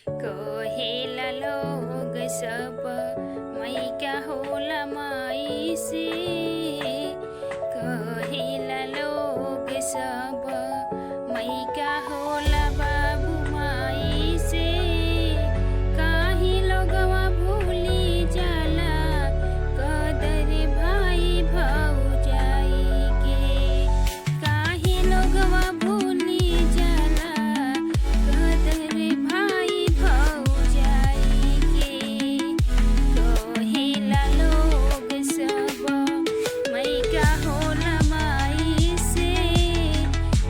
कहेला लोग सब मैका होला माई से। कहेला लोग सब मैका होला बाबू माई से। काहे लोगवा भूली जाला कदर भाई भौजाई के। काहे लोगवा भूली जाला कदर भाई भौजाई के। कहेला लोग सब मैका होला माई से।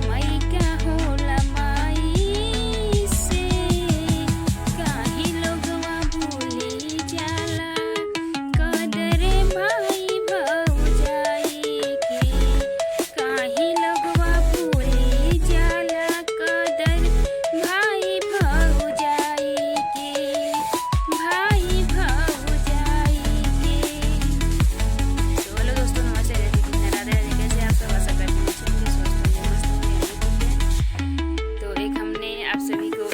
मैका होला माई से। काहे लोगवा भूली जाला कदर भाई भौजाई के। काहे लोगवा भूली जाला कदर भाई भौजाई के। भाई भौजाई के। तो हेलो दोस्तों, नमस्ते। राधे राधे। कैसे आप सब? आशा करते हैं अच्छे होंगे, स्वस्थ होंगे, मस्त होंगे। तो एक हमने आप सभी को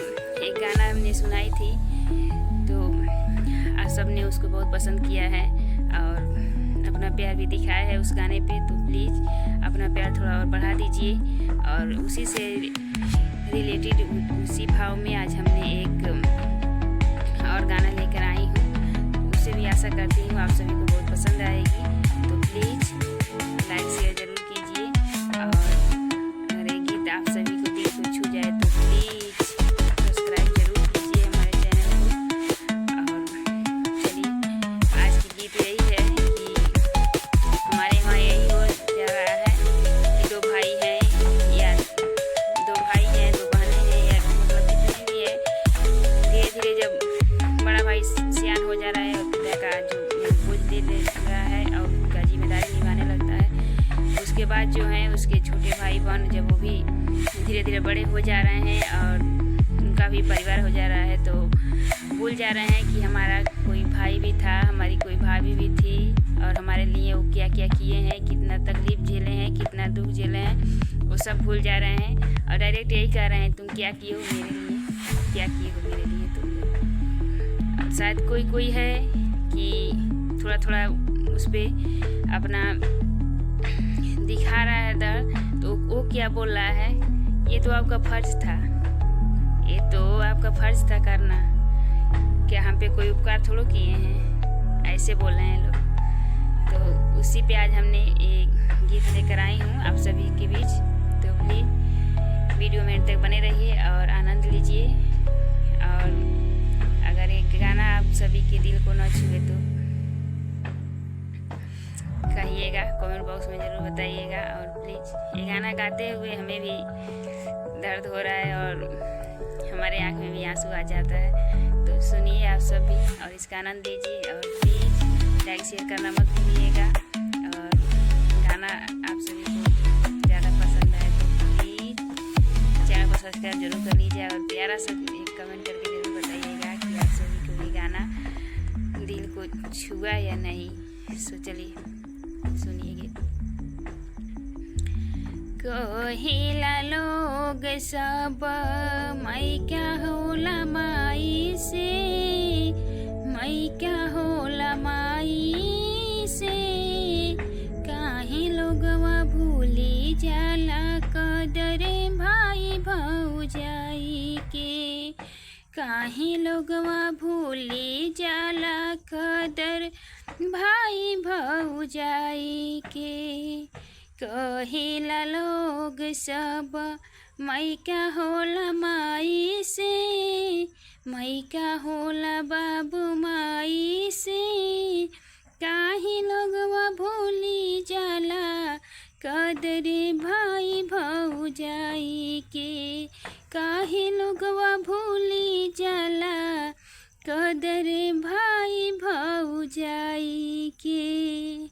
एक गाना हमने सुनाई थी, तो आप सब ने उसको बहुत पसंद किया है और अपना प्यार भी दिखाया है उस गाने पे। तो प्लीज़ अपना प्यार थोड़ा और बढ़ा दीजिए। और उसी से रिलेटेड उसी भाव में आज हमने एक और गाना लेकर आई हूँ। उससे भी आशा करती हूँ आप सभी को बहुत पसंद आएगी। तो प्लीज़ लाइक शेयर ज़रूर कीजिए। और अगर ये गीत आप सभी को दिल को छू जाए तो प्लीज़ सब्सक्राइब ज़रूर कीजिए हमारे चैनल को। और चलिए, आज की गीत यही है कि हमारे यहाँ यही हो जा रहा है कि दो भाई हैं या दो भाई हैं, दो बहनें हैं, या मतलब जितने भी है, धीरे धीरे जब बड़ा भाई सियान हो जा रहा है और पिता का जो बोझ ले रहा है और उनका जिम्मेदारी निभाने लगता है, उसके बाद जो है उसके छोटे भाई बहन जब वो भी धीरे धीरे बड़े हो जा रहे हैं और उनका भी परिवार हो जा रहा है, तो भूल जा रहे हैं कि हमारा कोई भाई भी था, हमारी कोई भाभी भी थी और हमारे लिए वो क्या क्या किए हैं, कितना तकलीफ झेले हैं, कितना दुख झेले हैं, वो सब भूल जा रहे हैं और डायरेक्ट यही कह रहे हैं तुम क्या किए हो मेरे लिए, क्या किए हो मेरे लिए तुम। शायद कोई है कि थोड़ा थोड़ा उस पर अपना दिखा रहा है दर्द, तो वो क्या बोल रहा है, ये तो आपका फर्ज था, ये तो आपका फर्ज था करना, क्या हम पे कोई उपकार थोड़ो किए हैं, ऐसे बोल रहे हैं लोग। तो उसी पे आज हमने एक गीत लेकर आई हूँ आप सभी के बीच। तो प्लीज़ वीडियो में तक बने रहिए और आनंद लीजिए। और अगर एक गाना आप सभी के दिल को न छुए तो कहिएगा, कमेंट बॉक्स में ज़रूर बताइएगा। और प्लीज़ ये गाना गाते हुए हमें भी दर्द हो रहा है और हमारे आँख में भी आंसू आ जाता है। तो सुनिए आप सब भी और इसका आनंद लीजिए। और प्लीज़ लाइक शेयर करना मत भूलिएगा। और गाना आप सभी को ज़्यादा पसंद आए तो प्लीज़ चैनल को सब्सक्राइब जरूर कर लीजिए और प्यारा सा एक कमेंट करके ज़रूर बताइएगा कि आप सभी को ये गाना दिल को छुआ या नहीं। सो चलिए सुनिए। कहेला लोग सब मैका होला माई से। मैका होला माई से। काहे लोगवा भूली जाला कदर भाई भौजाई के। काहे लोगवा भूली जाला कदर भाई भौजाई के। कहेला लोग सब मैका होला माई से। मैका होला बाबू माई से। काहे लोगवा भूली जाला कदर भाई भौजाई के। काहे लोगवा भूली जाला कदर भाई भौजाई के।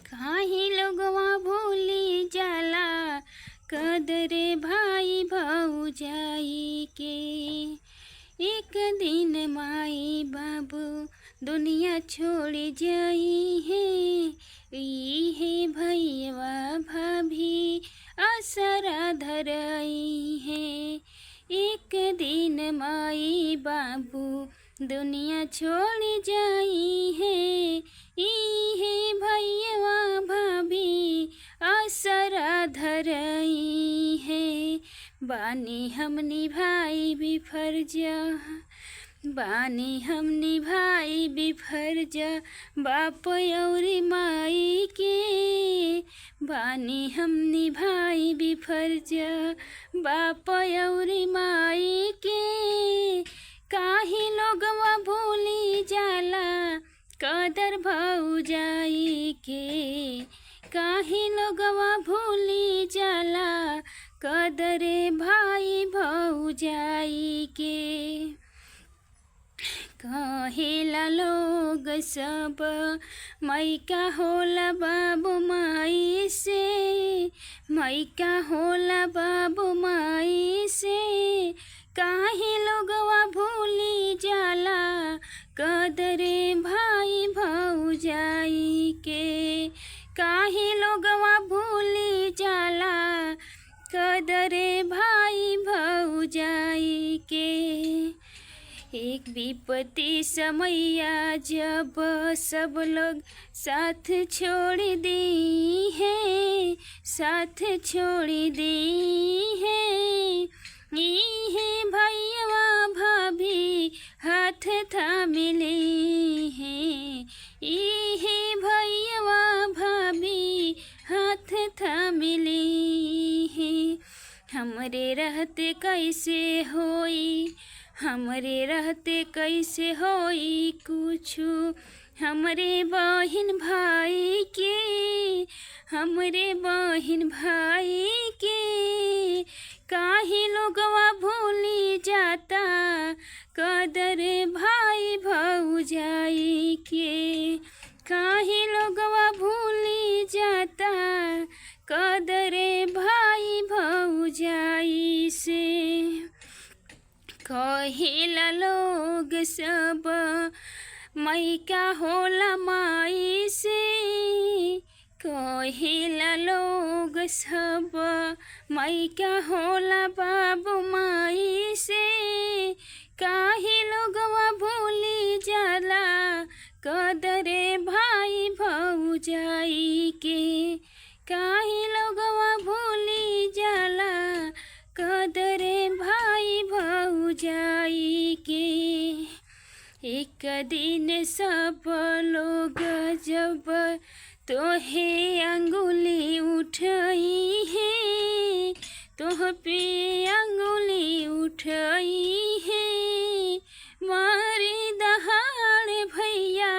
काहे लोगवा भूली जाला कदर भाई भौजाई के। एक दिन माई बाबू दुनिया छोड़ जाई है। ई भैया भाभी असरा धराई है। एक दिन माई बाबू दुनिया छोड़ जाई है। इहे भैया भाभी असरा धरई है। बानी हम निभाई भी फर्जा, बानी हम निभाई भी फर्जा बाप औरी माई के। बानी हम निभाई भी फर्जा बाप औरी माई के। काहे लोगवा भूली जाला कदर भौजाई के। काहे लोगवा भूली जाला कदरे भाई भौजाई के। कहेला लोग सब मैका होला बाबू माई से। मैका होला बाबू माई से। काहे लोगवा भूली जाला कदरे भाई भौजाई के। काहे लोगवा भूली जाला कदरे भाई भौजाई के। एक विपत्ति समैया जब सब लोग साथ छोड़ दी है, साथ छोड़ दी है। इहे भैया भाभी हाथ थामिली है। इहे भैया भाभी हाथ थामिली है। हमरे रहते कैसे होई, हमरे रहते कैसे होई कुछु हमरे बहिन भाई के। हमरे बहिन भाई के। काहे लोगवा भूली जाता कदर भाई भौजाई के। काहे लोगवा भूली जाता कदरे भाई भौजाई से। कहेला लोग सब मैका होला माई से। कहेला लोग सब मैका होला बाबू माई से। काहे लोगवा भूली जाला कदरे भाई भौजाई के। काहे लोगवा भूली जाला कदरे भाई भौजाई के। एक दिन सब लोग जब तोहे अंगुली उठाई है, तोह पे अंगुली उठाई है। मारी दहाड़ भैया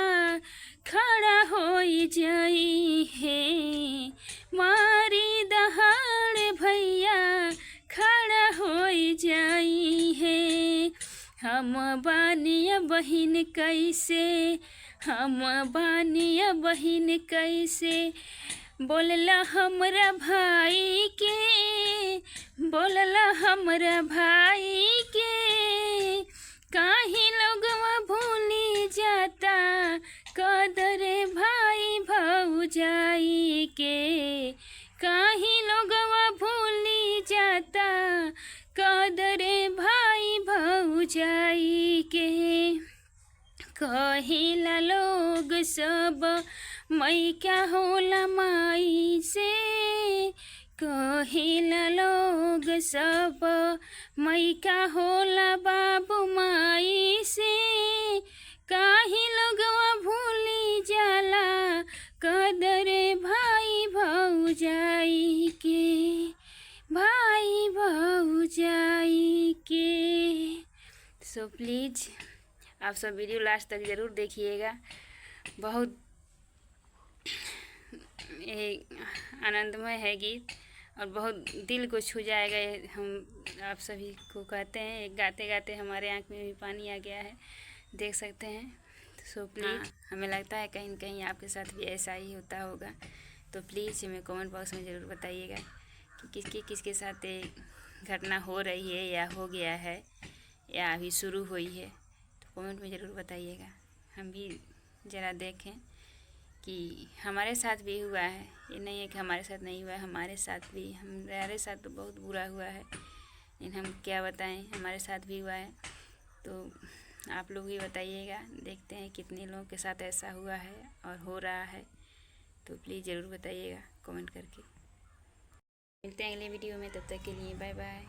खड़ा हो जाई है। मारी दहाड़ भैया खड़ा हो जाई है। हम बानिया बहिन कैसे, हम बानिया बहिन कैसे बोलला हमरा भाई के। बोलला हमरा भाई के। काहे लोगवा भूली जाता कदरे भाई भौजाई के। काहे लोगवा भूली जाता कदरे भाई भौजाई के। कहेला लोग सब मैका होला माई से। कहेला लोग सब मैका होला बाबू माई से। काहे लोगवा भूली जाला कदरे भाई भौजाई के। भाई भौजाई के। सो प्लीज़ आप सब वीडियो लास्ट तक ज़रूर देखिएगा। बहुत आनंदमय है गीत और बहुत दिल को छू जाएगा। हम आप सभी को कहते हैं, गाते गाते हमारे आँख में भी पानी आ गया है, देख सकते हैं। सो प्लीज़ हमें लगता है कहीं न कहीं आपके साथ भी ऐसा ही होता होगा। तो प्लीज़ हमें कमेंट बॉक्स में ज़रूर बताइएगा कि किसके साथ घटना हो रही है या हो गया है या अभी शुरू हुई है। तो कमेंट में ज़रूर बताइएगा, हम भी ज़रा देखें कि हमारे साथ भी हुआ है। ये नहीं है कि हमारे साथ नहीं हुआ है, हमारे साथ तो बहुत बुरा हुआ है। लेकिन हम क्या बताएं, हमारे साथ भी हुआ है। तो आप लोग भी बताइएगा, देखते हैं कितने लोगों के साथ ऐसा हुआ है और हो रहा है। तो प्लीज़ ज़रूर बताइएगा कमेंट करके। मिलते हैं अगले वीडियो में, तब तक के लिए बाय बाय।